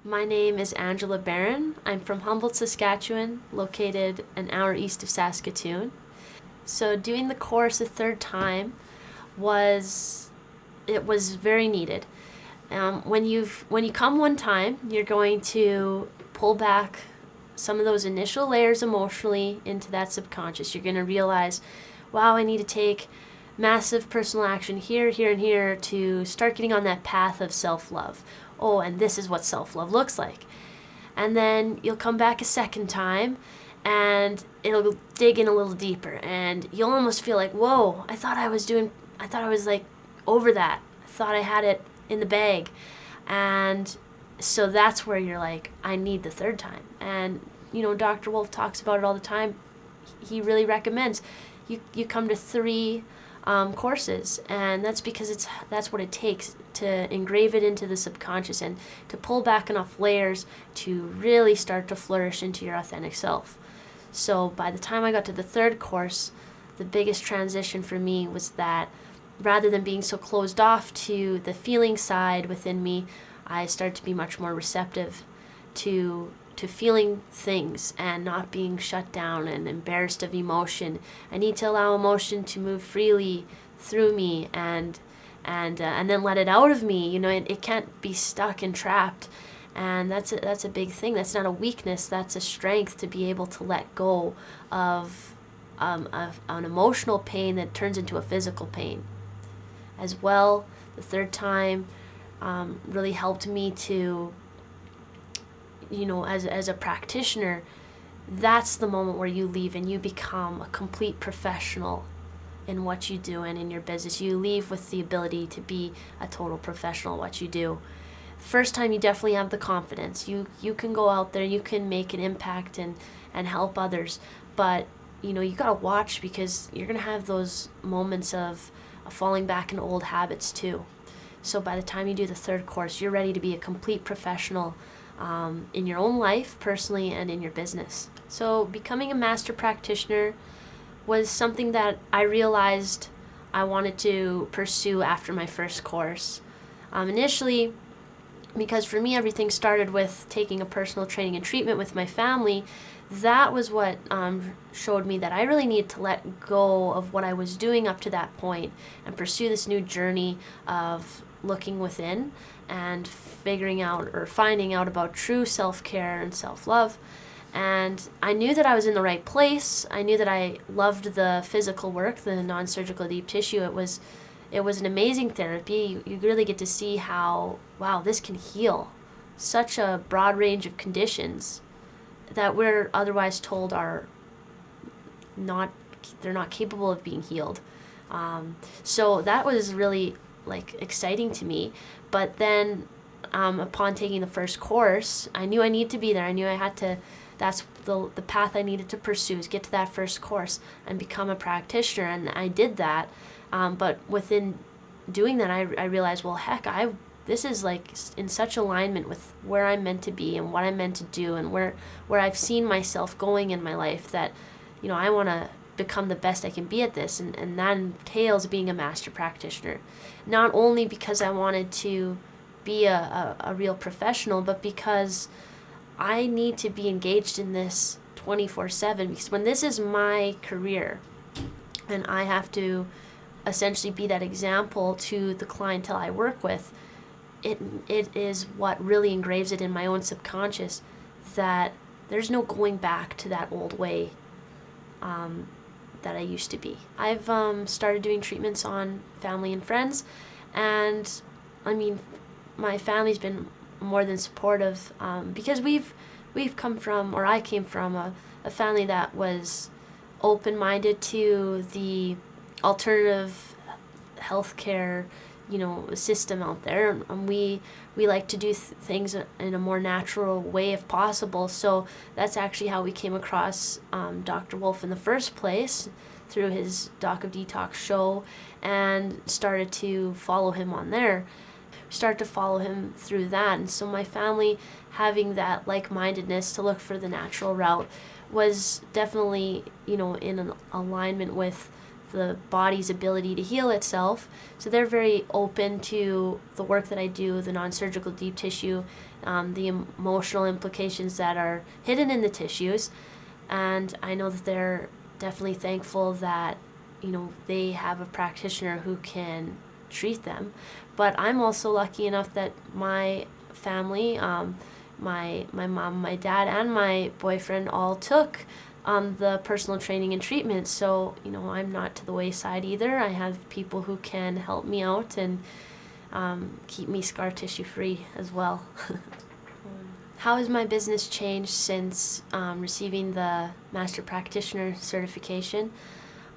My name is Angela Barron. I'm from Humboldt, Saskatchewan, located an hour east of Saskatoon. So doing the course a third time was it was very needed. When you come one time, you're going to pull back some of those initial layers emotionally into that subconscious. You're going to realize, wow, I need to take massive personal action here, here, and here to start getting on that path of self-love. Oh, and this is what self-love looks like. And then you'll come back a second time and it'll dig in a little deeper, and you'll almost feel like, whoa, I thought I was like over that. I thought I had it in the bag. And so that's where you're like, I need the third time. And Dr. Wolfe talks about it all the time. He really recommends you come to three courses, and that's because that's what it takes to engrave it into the subconscious and to pull back enough layers to really start to flourish into your authentic self. So by the time I got to the third course, the biggest transition for me was that rather than being so closed off to the feeling side within me, I started to be much more receptive to feeling things and not being shut down and embarrassed of emotion. I need to allow emotion to move freely through me and then let it out of me. It can't be stuck and trapped. And that's a big thing. That's not a weakness. That's a strength to be able to let go of an emotional pain that turns into a physical pain. As well, the third time really helped me to, as a practitioner, that's the moment where you leave and you become a complete professional in what you do and in your business. You leave with the ability to be a total professional at what you do. First time, you definitely have the confidence. You can go out there, you can make an impact and help others, but you gotta watch, because you're gonna have those moments of falling back into old habits too. So by the time you do the third course, you're ready to be a complete professional in your own life, personally, and in your business. So becoming a master practitioner was something that I realized I wanted to pursue after my first course. Initially, because for me everything started with taking a personal training and treatment with my family. That was what showed me that I really needed to let go of what I was doing up to that point and pursue this new journey of looking within and figuring out or finding out about true self-care and self-love. And I knew that I was in the right place. I knew that I loved the physical work, the non-surgical deep tissue. It was an amazing therapy. You really get to see how, wow, this can heal such a broad range of conditions that we're otherwise told are they're not capable of being healed. So that was really exciting to me. But then upon taking the first course, I knew I needed to be there. I knew I had to, that's the path I needed to pursue, is get to that first course and become a practitioner. And I did that. But within doing that, I realized, well, heck, this is in such alignment with where I'm meant to be and what I'm meant to do and where I've seen myself going in my life, that, I want to become the best I can be at this. And that entails being a master practitioner. Not only because I wanted to be a real professional, but because I need to be engaged in this 24/7, because when this is my career and I have to essentially be that example to the clientele I work with, it is what really engraves it in my own subconscious that there's no going back to that old way that I used to be. I've started doing treatments on family and friends, and I mean, my family's been more than supportive, because we've come from, or I came from a family that was open-minded to the alternative healthcare system out there, and we like to do things in a more natural way if possible. So that's actually how we came across Dr. Wolfe in the first place, through his Doc of Detox show, and started to follow him on there. Start to follow him through that. And so my family, having that like-mindedness to look for the natural route, was definitely in an alignment with the body's ability to heal itself. So they're very open to the work that I do, the non-surgical deep tissue, the emotional implications that are hidden in the tissues. And I know that they're definitely thankful that, they have a practitioner who can treat them. But I'm also lucky enough that my family, my mom, my dad, and my boyfriend all took the personal training and treatment. So, I'm not to the wayside either. I have people who can help me out and keep me scar tissue free as well. How has my business changed since receiving the Master Practitioner certification?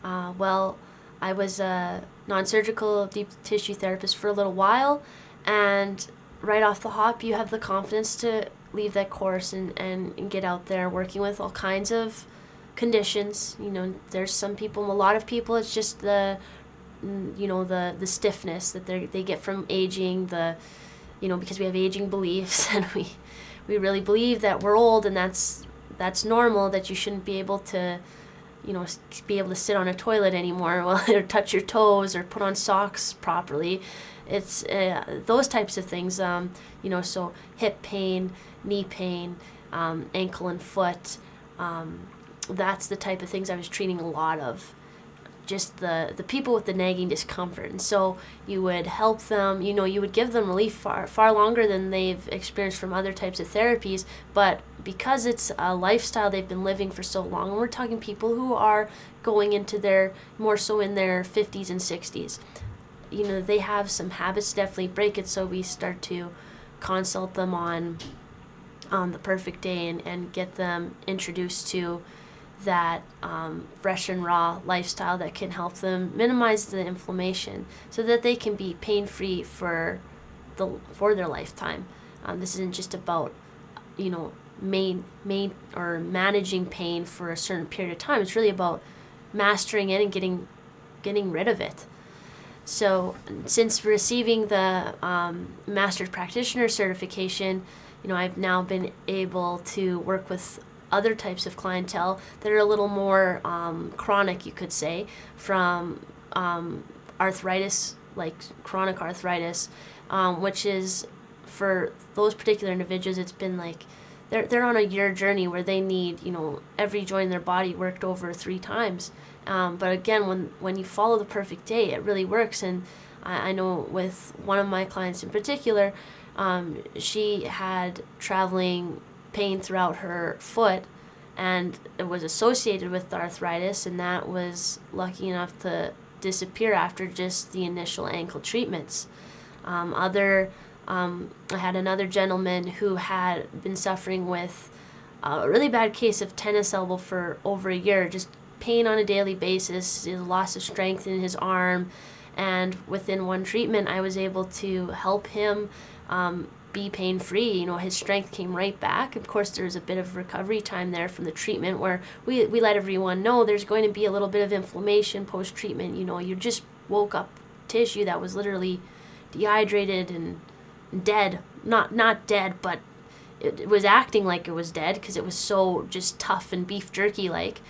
Well, I was a non-surgical deep tissue therapist for a little while, and right off the hop, you have the confidence to leave that course and get out there working with all kinds of conditions. There's some people, a lot of people, it's just the stiffness that they get from aging, because we have aging beliefs, and we really believe that we're old, and that's normal, that you shouldn't be able to sit on a toilet anymore, or touch your toes or put on socks properly. It's those types of things, so hip pain, knee pain, ankle and foot, that's the type of things I was treating a lot of, just the people with the nagging discomfort. And so you would help them, you would give them relief far longer than they've experienced from other types of therapies. But because it's a lifestyle they've been living for so long, and we're talking people who are going into more so in their 50s and 60s, they have some habits, definitely break it. So we start to consult them on the perfect day and get them introduced to that fresh and raw lifestyle that can help them minimize the inflammation so that they can be pain-free for their lifetime. This isn't just about managing pain for a certain period of time. It's really about mastering it and getting rid of it. So since receiving the Master Practitioner certification, I've now been able to work with other types of clientele that are a little more chronic, you could say, from arthritis, like chronic arthritis, which is, for those particular individuals, it's been like they're on a year journey where they need every joint in their body worked over 3 times. But again, when you follow the perfect day, it really works. And I know with one of my clients in particular, she had traveling pain throughout her foot, and it was associated with the arthritis, and that was lucky enough to disappear after just the initial ankle treatments. I had another gentleman who had been suffering with a really bad case of tennis elbow for over a year, just pain on a daily basis, loss of strength in his arm, and within one treatment I was able to help him be pain-free. His strength came right back. Of course, there's a bit of recovery time there from the treatment where we let everyone know there's going to be a little bit of inflammation post-treatment. You just woke up tissue that was literally dehydrated and dead. Not dead, but it was acting like it was dead because it was so just tough and beef jerky-like.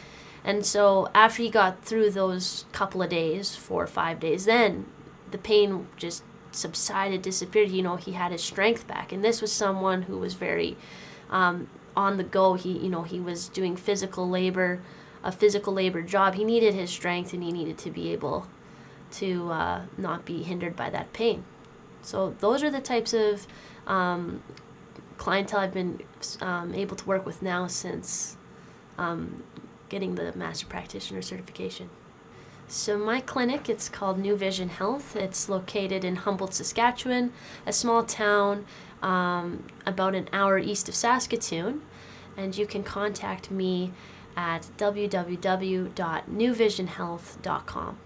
And so after he got through those couple of days, 4 or 5 days, then the pain just subsided, disappeared. He had his strength back. And this was someone who was very on the go. He was doing a physical labor job. He needed his strength, and he needed to be able to not be hindered by that pain. So those are the types of clientele I've been able to work with now since getting the Master Practitioner certification. So my clinic, it's called New Vision Health. It's located in Humboldt, Saskatchewan, a small town about an hour east of Saskatoon. And you can contact me at www.newvisionhealth.com.